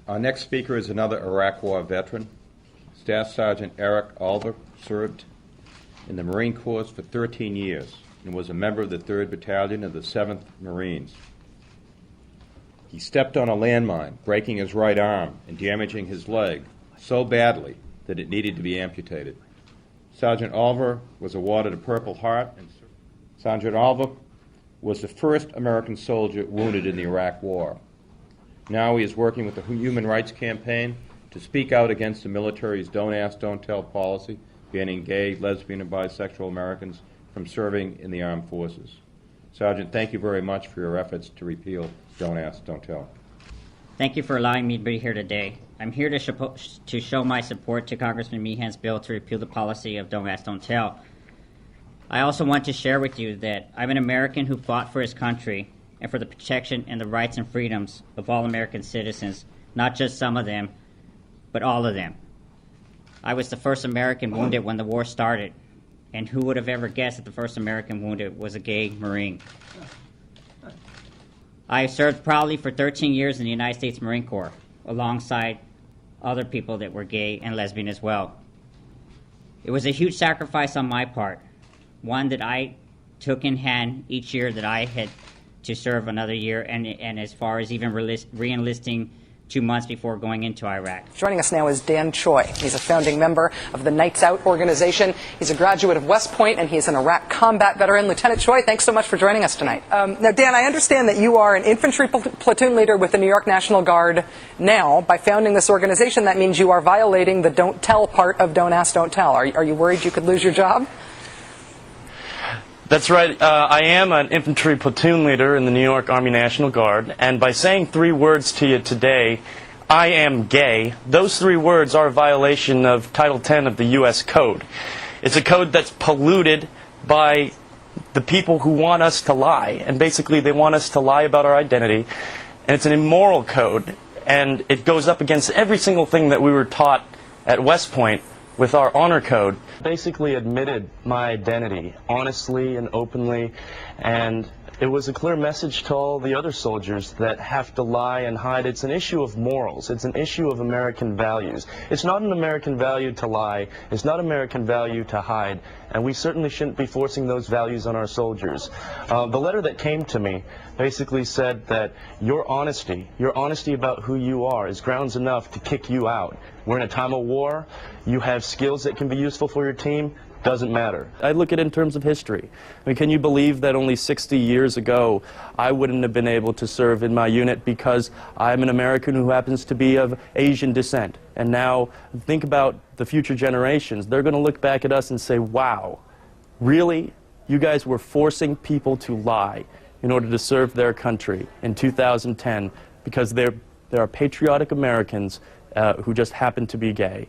Our next speaker is another Iraq War veteran. Staff Sergeant Eric Alver served in the Marine Corps for 13 years and was a member of the 3rd Battalion of the 7th Marines. He stepped on a landmine, breaking his right arm and damaging his leg so badly that it needed to be amputated. Sergeant Alver was awarded a Purple Heart, and Sergeant Alver was the first American soldier wounded in the Iraq War. Now he is working with the Human Rights Campaign to speak out against the military's Don't Ask, Don't Tell policy, banning gay, lesbian, and bisexual Americans from serving in the armed forces. Sergeant, thank you very much for your efforts to repeal Don't Ask, Don't Tell. Thank you for allowing me to be here today. I'm here to show my support to Congressman Meehan's bill to repeal the policy of Don't Ask, Don't Tell. I also want to share with you that I'm an American who fought for his country and for the protection and the rights and freedoms of all American citizens, not just some of them, but all of them. I was the first American wounded when the war started, and who would have ever guessed that the first American wounded was a gay Marine? I served proudly for 13 years in the United States Marine Corps, alongside other people that were gay and lesbian as well. It was a huge sacrifice on my part, one that I took in hand each year that I had to serve another year, and as far as even re-enlisting 2 months before going into Iraq. Joining us now is Dan Choi. He's a founding member of the Nights Out organization. He's a graduate of West Point, and he's an Iraq combat veteran. Lieutenant Choi, thanks so much for joining us tonight. Now, Dan, I understand that you are an infantry platoon leader with the New York National Guard now. By founding this organization, that means you are violating the don't tell part of Don't Ask, Don't Tell. Are you worried you could lose your job? That's right. I am an infantry platoon leader in the New York Army National Guard, and by saying 3 words to you today, I am gay, those 3 words are a violation of Title 10 of the U.S. Code. It's a code that's polluted by the people who want us to lie, and basically they want us to lie about our identity, and it's an immoral code, and it goes up against every single thing that we were taught at West Point with our honor code. Basically admitted my identity honestly and openly, and it was a clear message to all the other soldiers that have to lie and hide. It's an issue of morals. It's an issue of American values. It's not an American value to lie. It's not American value to hide, and we certainly shouldn't be forcing those values on our soldiers. The letter that came to me basically said that your honesty about who you are is grounds enough to kick you out. We're in a time of war. You have skills that can be useful for your team. Doesn't matter. I look at it in terms of history. I mean, can you believe that only 60 years ago I wouldn't have been able to serve in my unit because I'm an American who happens to be of Asian descent? And now think about the future generations. They're going to look back at us and say, wow, really? You guys were forcing people to lie in order to serve their country in 2010 because there are patriotic Americans who just happen to be gay.